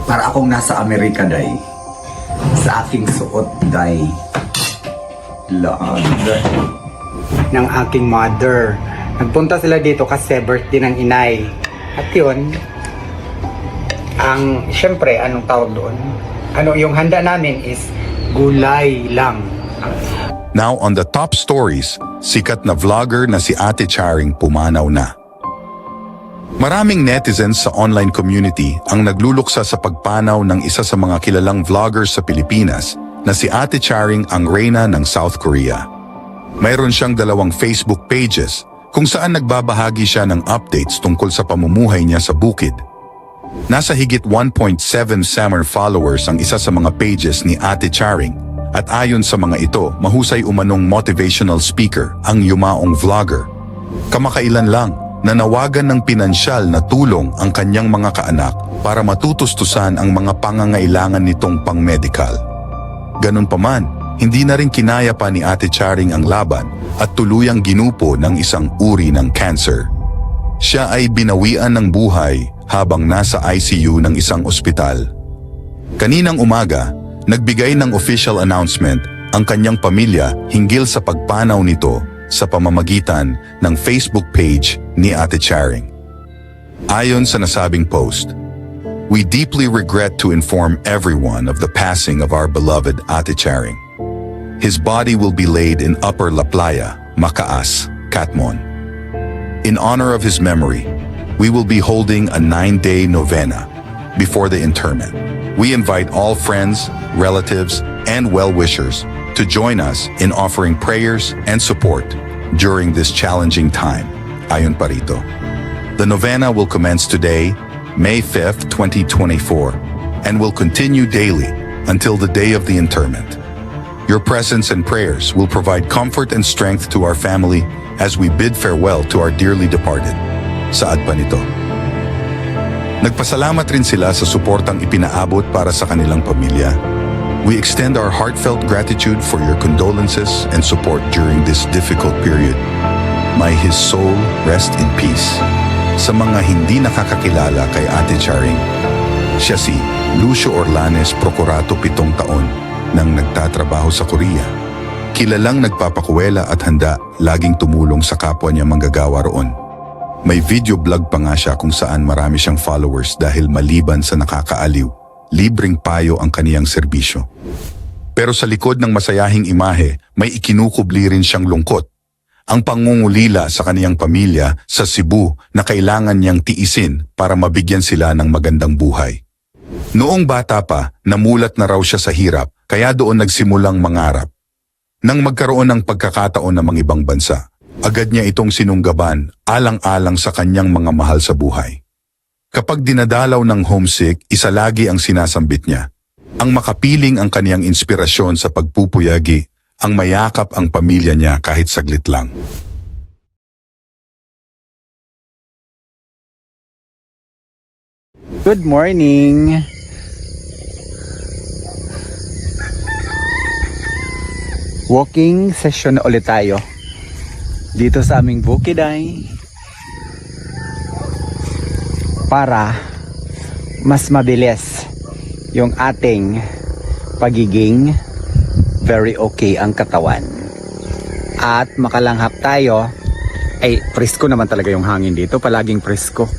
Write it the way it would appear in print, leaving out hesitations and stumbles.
Para akong nasa Amerika, day. Sa aking suot, day. Laag. Ng aking mother. Nagpunta sila dito kasi birthday ng inay. At yun, syempre, anong tawag doon? Yung handa namin is gulay lang. Now on the top stories, sikat na vlogger na si Ate Charing pumanaw na. Maraming netizens sa online community ang nagluluksa sa pagpanaw ng isa sa mga kilalang vloggers sa Pilipinas na si Ate Charing ang reyna ng South Korea. Mayroon siyang 2 Facebook pages kung saan nagbabahagi siya ng updates tungkol sa pamumuhay niya sa bukid. Nasa higit 1.7 summer followers ang isa sa mga pages ni Ate Charing at ayon sa mga ito, mahusay umanong motivational speaker ang yumaong vlogger. Kamakailan lang, nanawagan ng pinansyal na tulong ang kanyang mga kaanak para matutustusan ang mga pangangailangan nitong pang-medical. Ganun pa man, hindi na rin kinaya pa ni Ate Charing ang laban at tuluyang ginupo ng isang uri ng cancer. Siya ay binawian ng buhay habang nasa ICU ng isang ospital. Kaninang umaga, nagbigay ng official announcement ang kanyang pamilya hinggil sa pagpanaw nito sa pamamagitan ng Facebook page ni Ate Charing. Ayon sa nasabing post, "We deeply regret to inform everyone of the passing of our beloved Ate Charing. His body will be laid in Upper La Playa, Macaas, Catmon. In honor of his memory, we will be holding a 9-day novena before the interment. We invite all friends, relatives, and well-wishers to join us in offering prayers and support during this challenging time." Ayon pa rito. The novena will commence today, May 5th, 2024, and will continue daily until the day of the interment. Your presence and prayers will provide comfort and strength to our family as we bid farewell to our dearly departed. Saad pa nito. Nagpasalamat rin sila sa suportang ipinaabot para sa kanilang pamilya. We extend our heartfelt gratitude for your condolences and support during this difficult period. May his soul rest in peace. Sa mga hindi nakakakilala kay Ate Charing, siya si Lucio Orlanes Procurato 7 taon nang nagtatrabaho sa Korea. Kilalang nagpapakuwela at handa laging tumulong sa kapwa niya manggagawa roon. May video vlog pa nga siya kung saan marami siyang followers dahil maliban sa nakakaaliw, libreng payo ang kaniyang serbisyo. Pero sa likod ng masayahing imahe, may ikinukubli rin siyang lungkot. Ang pangungulila sa kaniyang pamilya sa Cebu na kailangan niyang tiisin para mabigyan sila ng magandang buhay. Noong bata pa, namulat na raw siya sa hirap, kaya doon nagsimulang mangarap. Nang magkaroon ng pagkakataon ng mga ibang bansa, agad niya itong sinunggaban alang-alang sa kanyang mga mahal sa buhay. Kapag dinadalaw ng homesick, isa lagi ang sinasambit niya. Ang makapiling ang kaniyang inspirasyon sa pagpupuyagi, ang mayakap ang pamilya niya kahit saglit lang. Good morning! Walking session na ulit tayo dito sa aming Bukiday para mas mabilis yung ating pagiging very okay ang katawan at makalanghap tayo. Ay, presko naman talaga yung hangin dito, palaging presko.